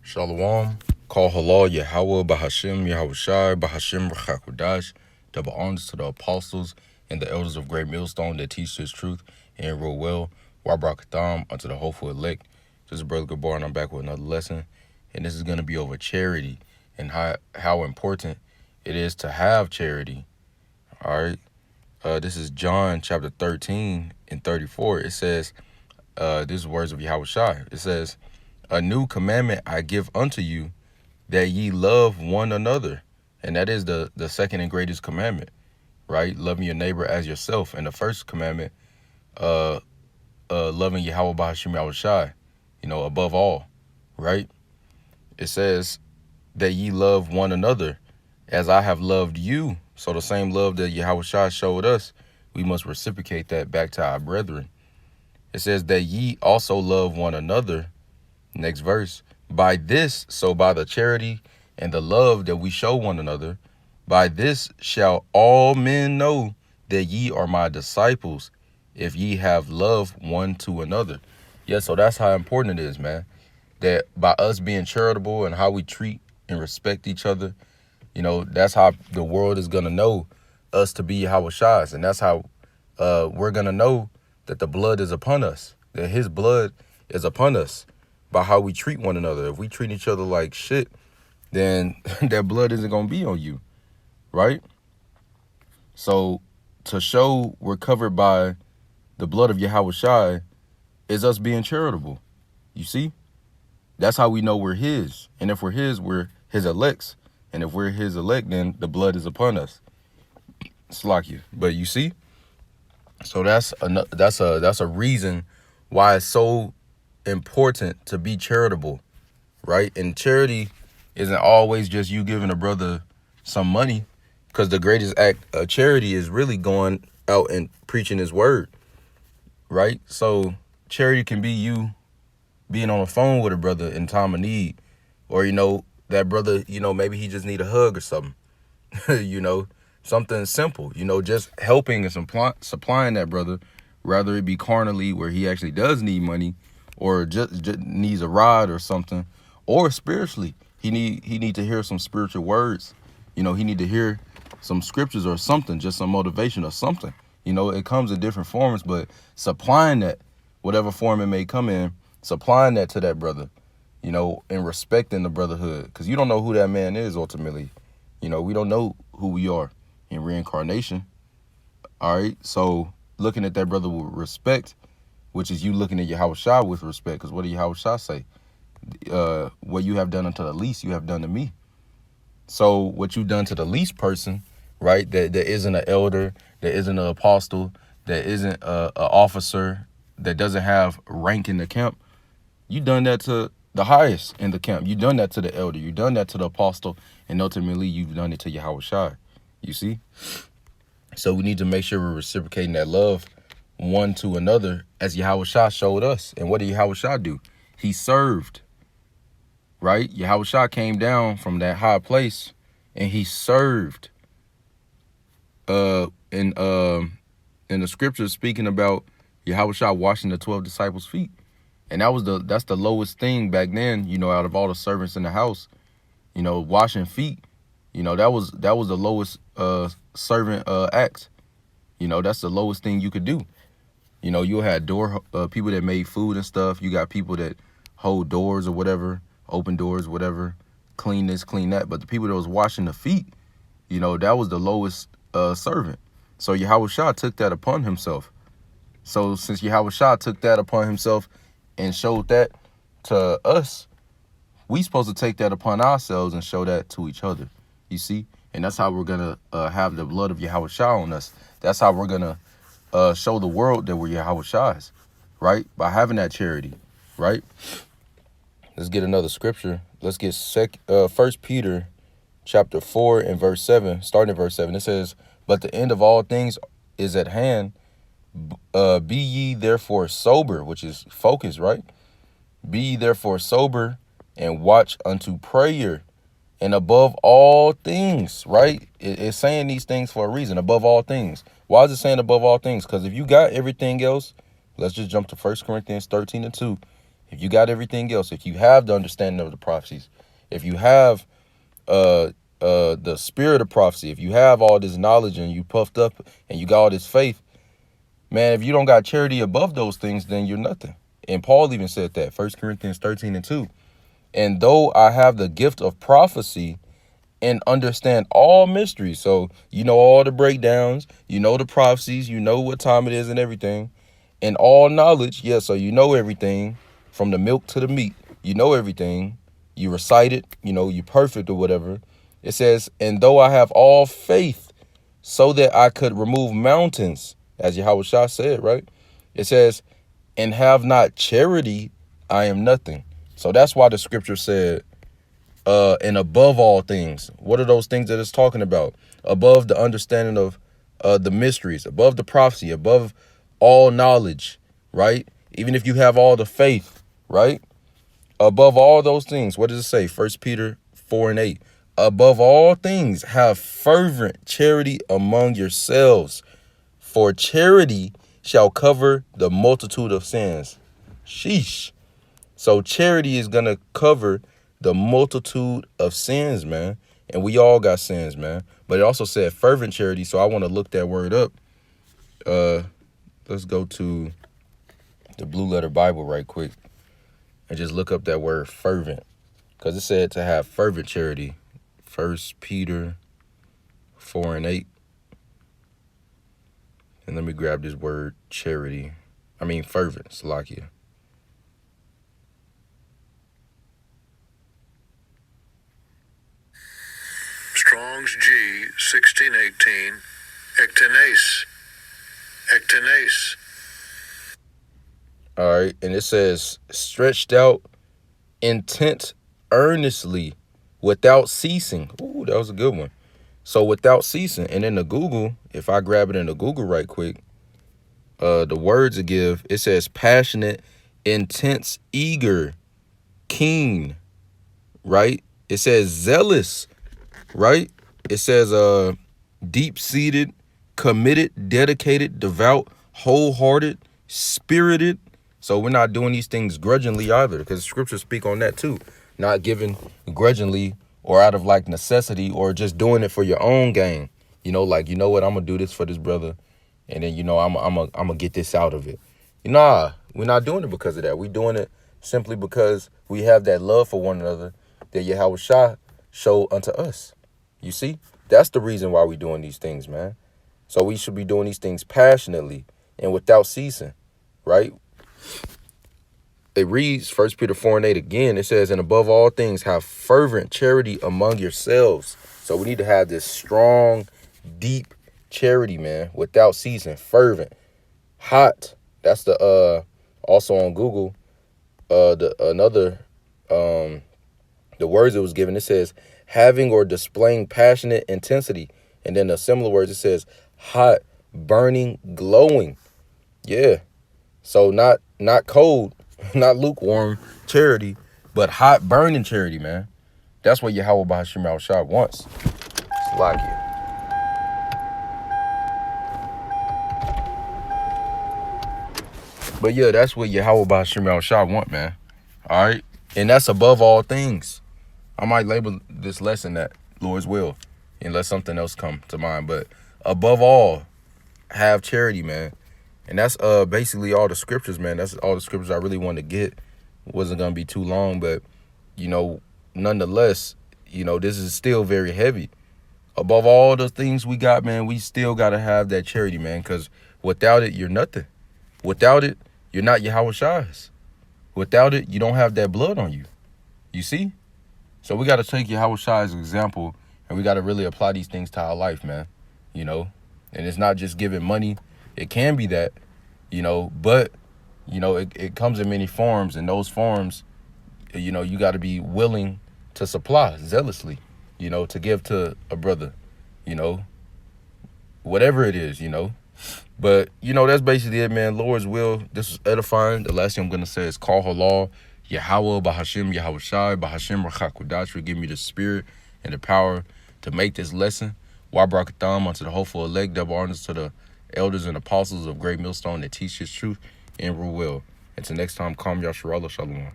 Shalom. Call halal Yahweh Bahashim Yahushai Bahashim Rachakodash. Double honors to the apostles and the elders of Great Millstone that teach this truth and rule well. Wabrakatham unto the hopeful elect. This is Brother Gabar, and I'm back with another lesson. And this is going to be over charity and how important it is to have charity. All right. This is John chapter 13 and 34. It says, these words of Yahushai. It says, a new commandment I give unto you, that ye love one another. And that is the second and greatest commandment, right? Loving your neighbor as yourself. And the first commandment, loving Yahweh Bahashim Yahushai, above all, right? It says that ye love one another as I have loved you. So the same love that Yahushai showed us, we must reciprocate that back to our brethren. It says that ye also love one another. Next verse, by this, so by the charity and the love that we show one another, by this shall all men know that ye are my disciples, if ye have love one to another. Yeah, so that's how important it is, man, that by us being charitable and how we treat and respect each other, that's how the world is going to know us to be Yahushai's. And that's how we're going to know that the blood is upon us, that his blood is upon us. By how we treat one another. If we treat each other like shit, then that blood isn't going to be on you, right? So to show we're covered by the blood of Yahushai is us being charitable. You see? That's how we know we're his. And if we're his elects. And if we're his elect, then the blood is upon us. Slack. But you see? So that's a reason why it's so important to be charitable, right? And charity isn't always just you giving a brother some money, because the greatest act of charity is really going out and preaching his word, right? So charity can be you being on the phone with a brother in time of need, or that brother, maybe he just need a hug or something. Something simple, just helping and supplying that brother, rather it be carnally where he actually does need money, or just needs a rod or something, or spiritually he need to hear some spiritual words. He need to hear some scriptures or something, just some motivation or something. It comes in different forms, but supplying that, whatever form it may come in, supplying that to that brother, and respecting the brotherhood, because you don't know who that man is ultimately. We don't know who we are in reincarnation. All right, so looking at that brother with respect, which is you looking at Yahushua with respect, because what did Yahushua say? What you have done unto the least, you have done to me. So what you've done to the least person, right, that isn't an elder, that isn't an apostle, that isn't an officer, that doesn't have rank in the camp, you done that to the highest in the camp. You done that to the elder. You done that to the apostle, and ultimately you've done it to Yahushua. You see? So we need to make sure we're reciprocating that love one to another, as Yahushua showed us. And what did Yahushua do? He served, right? Yahushua came down from that high place and he served. In the scriptures speaking about Yahushua washing the 12 disciples' feet. And that's the lowest thing back then, out of all the servants in the house, washing feet. That was the lowest servant act. That's the lowest thing you could do. You had people that made food and stuff. You got people that hold doors or whatever, open doors, whatever, clean this, clean that. But the people that was washing the feet, that was the lowest servant. So Yahushua took that upon himself. So since Yahushua took that upon himself and showed that to us, we supposed to take that upon ourselves and show that to each other. You see? And that's how we're going to have the blood of Yahushua on us. That's how we're going to show the world that we're Yahushua's, right? By having that charity, right? Let's get another scripture. Let's get 1 Peter chapter 4 and verse 7, starting at verse 7. It says, but the end of all things is at hand. Be ye therefore sober, which is focus, right? Be ye therefore sober and watch unto prayer. And above all things, right? It's saying these things for a reason, above all things. Why is it saying above all things? Because if you got everything else, let's just jump to 1 Corinthians 13 and 2. if you got everything else, if you have the understanding of the prophecies, if you have the spirit of prophecy, if you have all this knowledge and you puffed up and you got all this faith, man, if you don't got charity above those things, then you're nothing. And Paul even said that, 1 Corinthians 13:2. And though I have the gift of prophecy and understand all mysteries, so you know all the breakdowns, you know the prophecies, you know what time it is and everything, and all knowledge, yeah, so you know everything from the milk to the meat, you know everything, you recite it, you know, you perfect or whatever. It says, and though I have all faith so that I could remove mountains, as Yahushua said, right? It says, and have not charity, I am nothing. So that's why the scripture said, and above all things. What are those things that it's talking about? Above the understanding of the mysteries, above the prophecy, above all knowledge, right? Even if you have all the faith, right? Above all those things, what does it say? 1 Peter 4:8. Above all things, have fervent charity among yourselves, for charity shall cover the multitude of sins. Sheesh. So charity is going to cover the multitude of sins, man. And we all got sins, man. But it also said fervent charity, so I want to look that word up. Let's go to the Blue Letter Bible right quick and just look up that word fervent, because it said to have fervent charity. 1 Peter 4:8. And let me grab this word charity. I mean fervent, Salakia. Strong's G 1618. Ectenase. Ectenase. All right, and it says stretched out, intent, earnestly, without ceasing. Ooh, that was a good one. So without ceasing. And in the Google, if I grab it in the Google right quick, the words it give, it says passionate, intense, eager, keen, right? It says zealous, right? It says deep-seated, committed, dedicated, devout, wholehearted, spirited. So we're not doing these things grudgingly either, because scriptures speak on that too. Not giving grudgingly or out of like necessity or just doing it for your own gain. You know, like, you know what, I'm going to do this for this brother. And then, you know, I'm going to get this out of it. Nah, we're not doing it because of that. We're doing it simply because we have that love for one another that Yahushua showed unto us. You see, that's the reason why we're doing these things, man. So we should be doing these things passionately and without ceasing, right? It reads 1 Peter 4:8 again. It says, and above all things, have fervent charity among yourselves. So we need to have this strong, deep charity, man, without ceasing, fervent, hot. That's the also on Google. The words it was given. It says having or displaying passionate intensity, and then the similar words it says hot, burning, glowing. Yeah. So not cold. Not lukewarm charity, but hot burning charity, man. That's what Yahweh B'Hashem Al-Shah wants. It's like it. But yeah, that's what Yahweh B'Hashem Al-Shah want, man. All right? And that's above all things. I might label this lesson that, Lord's will, unless something else come to mind. But above all, have charity, man. And that's basically all the scriptures, man. That's all the scriptures I really wanted to get. Wasn't going to be too long, but, you know, nonetheless, you know, this is still very heavy. Above all the things we got, man, we still got to have that charity, man, because without it, you're nothing. Without it, you're not Yahushua. Without it, you don't have that blood on you. You see? So we got to take Yahushua as an example, and we got to really apply these things to our life, man, you know? And it's not just giving money. It can be that, you know, but, you know, it comes in many forms, and those forms, you know, you got to be willing to supply zealously, you know, to give to a brother, you know, whatever it is, you know. But, you know, that's basically it, man. Lord's will. This is edifying. The last thing I'm going to say is call halal. Yahweh, B'Hashem, Yahushai, B'Hashem, Rachakudash, give me the spirit and the power to make this lesson. Wabrakatham unto the hopeful elect, double honors to the elders and apostles of Great Millstone that teach his truth and rule well. Until next time, Kam Yasharallah Shalom.